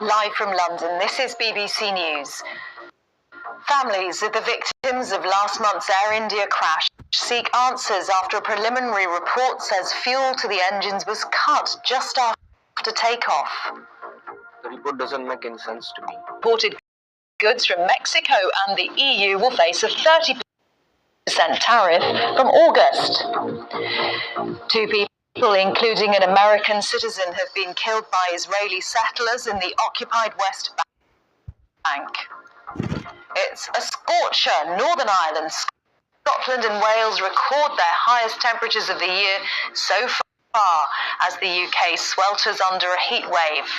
Live from London, this is BBC News. Families of the victims of last month's Air India crash seek answers after a preliminary report says fuel to the engines was cut just after takeoff. The report doesn't make any sense to me. Imported goods from Mexico and the EU will face a 30% tariff from August. 2 people, including an American citizen, have been killed by Israeli settlers in the occupied West Bank. It's a scorcher. Northern Ireland, Scotland and Wales record their highest temperatures of the year so far as the UK swelters under a heat wave.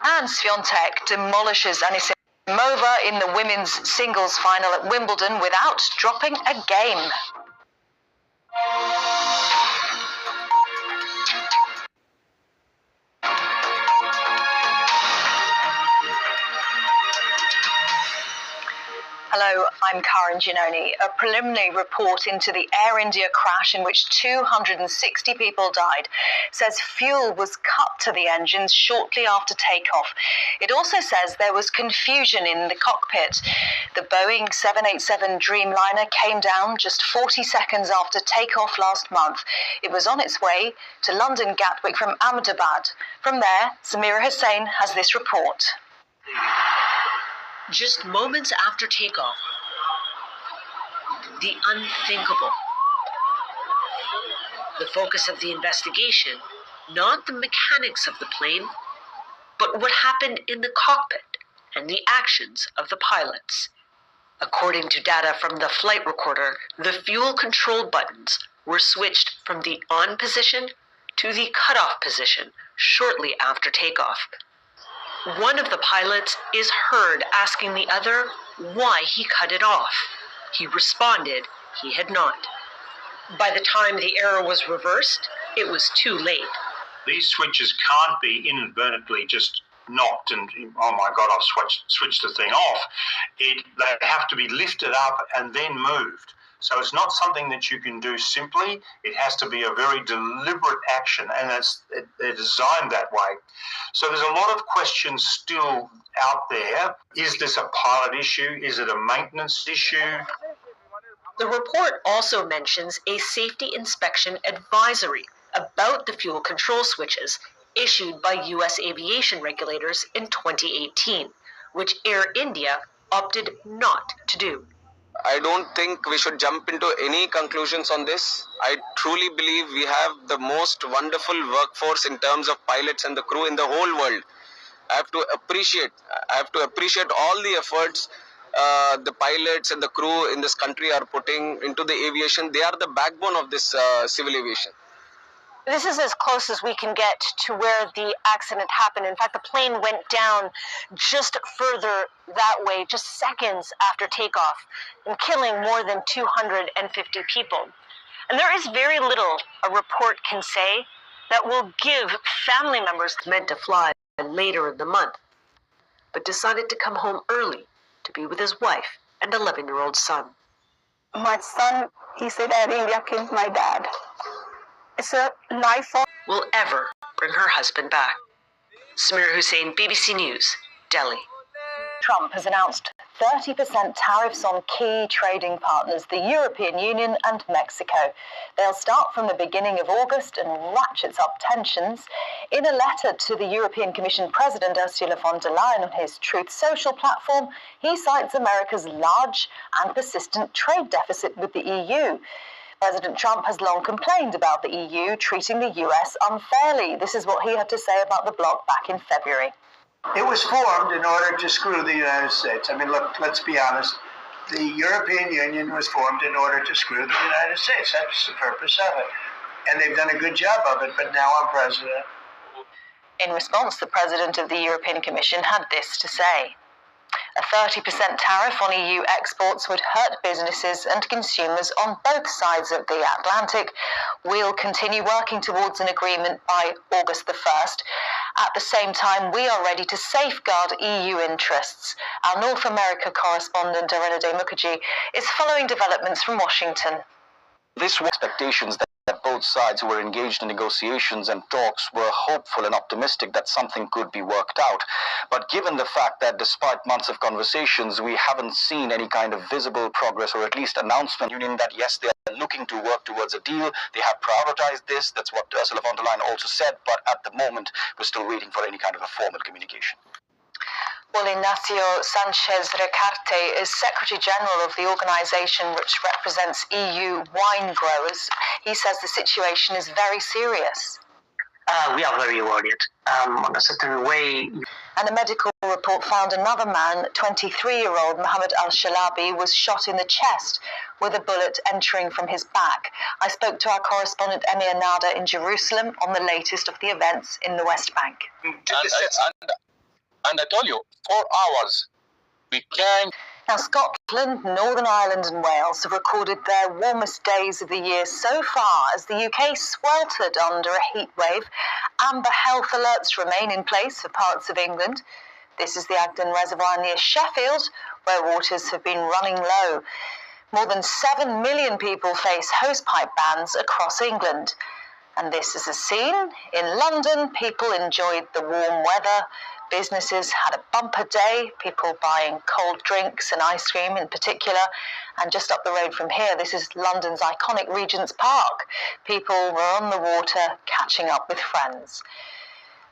And Swiatek demolishes Anisimova in the women's singles final at Wimbledon without dropping a game. Hello, I'm Karen Giannoni. A preliminary report into the Air India crash in which 260 people died says fuel was cut to the engines shortly after takeoff. It also says there was confusion in the cockpit. The Boeing 787 Dreamliner came down just 40 seconds after takeoff last month. It was on its way to London Gatwick from Ahmedabad. From there, Samira Hussain has this report. Just moments after takeoff, the unthinkable. The focus of the investigation, not the mechanics of the plane, but what happened in the cockpit and the actions of the pilots. According to data from the flight recorder, the fuel control buttons were switched from the on position to the cutoff position shortly after takeoff. One of the pilots is heard asking the other why he cut it off. He responded he had not. By the time the error was reversed, it was too late. These switches can't be inadvertently just knocked and, oh my God, I've switched the thing off. They have to be lifted up and then moved. So it's not something that you can do simply. It has to be a very deliberate action, and they're designed that way. So there's a lot of questions still out there. Is this a pilot issue? Is it a maintenance issue? The report also mentions a safety inspection advisory about the fuel control switches issued by U.S. aviation regulators in 2018, which Air India opted not to do. I don't think we should jump into any conclusions on this. I truly believe we have the most wonderful workforce in terms of pilots and the crew in the whole world. I have to appreciate all the efforts the pilots and the crew in this country are putting into the aviation. They are the backbone of this civil aviation. This is as close as we can get to where the accident happened. In fact, the plane went down just further that way, just seconds after takeoff, and killing more than 250 people. And there is very little a report can say that will give family members meant to fly later in the month, but decided to come home early to be with his wife and 11-year-old son. My son, he said Air India killed my dad. It's a life of... Will ever bring her husband back. Samira Hussain, BBC News, Delhi. Trump has announced 30% tariffs on key trading partners, the European Union and Mexico. They'll start from the beginning of August and ratchets up tensions. In a letter to the European Commission President Ursula von der Leyen on his Truth Social platform, he cites America's large and persistent trade deficit with the EU. President Trump has long complained about the EU treating the US unfairly. This is what he had to say about the bloc back in February. It was formed in order to screw the United States. I mean, look, let's be honest. The European Union was formed in order to screw the United States. That's the purpose of it. And they've done a good job of it, but now I'm president. In response, the president of the European Commission had this to say. A 30% tariff on EU exports would hurt businesses and consumers on both sides of the Atlantic. We'll continue working towards an agreement by August the 1st. At the same time, we are ready to safeguard EU interests. Our North America correspondent, Arenade Mukherjee, is following developments from Washington. This expectations that that both sides who were engaged in negotiations and talks were hopeful and optimistic that something could be worked out. But given the fact that despite months of conversations, we haven't seen any kind of visible progress or at least announcement union that yes, they are looking to work towards a deal. They have prioritized this. That's what Ursula von der Leyen also said. But at the moment, we're still waiting for any kind of a formal communication. Well, Ignacio Sanchez Recarte is Secretary General of the organisation which represents EU wine growers. He says the situation is very serious. We are very worried. On a certain way. And a medical report found another man, 23-year-old Mohammed Al-Shalabi, was shot in the chest with a bullet entering from his back. I spoke to our correspondent Emir Nada in Jerusalem on the latest of the events in the West Bank. And I told you, 4 hours, we can. Now, Scotland, Northern Ireland and Wales have recorded their warmest days of the year so far as the UK sweltered under a heat wave. Amber health alerts remain in place for parts of England. This is the Agden Reservoir near Sheffield, where waters have been running low. More than 7 million people face hosepipe bans across England. And this is a scene. In London, people enjoyed the warm weather. Businesses had a bumper day, people buying cold drinks and ice cream in particular. And just up the road from here, this is London's iconic Regent's Park. People were on the water catching up with friends.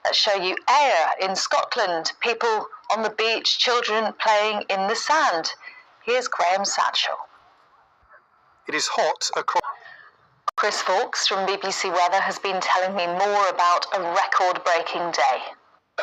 Let's show you Ayr in Scotland. People on the beach, children playing in the sand. Here's Graham Satchell. It is hot across. Chris Fawkes from BBC Weather has been telling me more about a record-breaking day.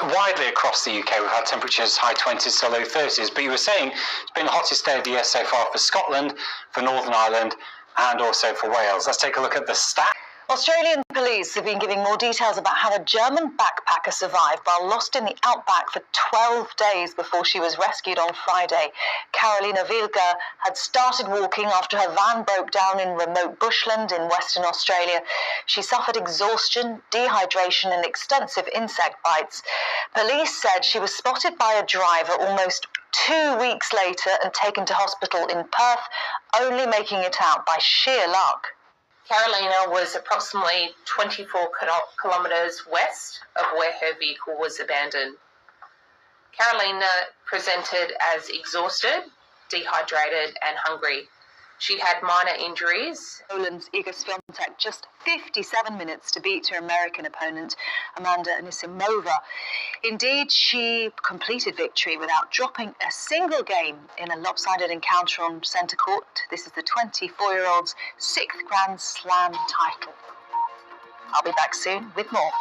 Widely across the UK, we've had temperatures high 20s to low 30s, but you were saying it's been the hottest day of the year so far for Scotland, for Northern Ireland, and also for Wales. Let's take a look at the stats. Australian police have been giving more details about how a German backpacker survived while lost in the outback for 12 days before she was rescued on Friday. Carolina Vilga had started walking after her van broke down in remote bushland in Western Australia. She suffered exhaustion, dehydration and extensive insect bites. Police said she was spotted by a driver almost 2 weeks later and taken to hospital in Perth, only making it out by sheer luck. Carolina was approximately 24 kilometres west of where her vehicle was abandoned. Carolina presented as exhausted, dehydrated and hungry. She had minor injuries. Poland's Iga Świątek just 57 minutes to beat her American opponent, Amanda Anisimova. Indeed, she completed victory without dropping a single game in a lopsided encounter on centre court. This is the 24-year-old's 6th Grand Slam title. I'll be back soon with more.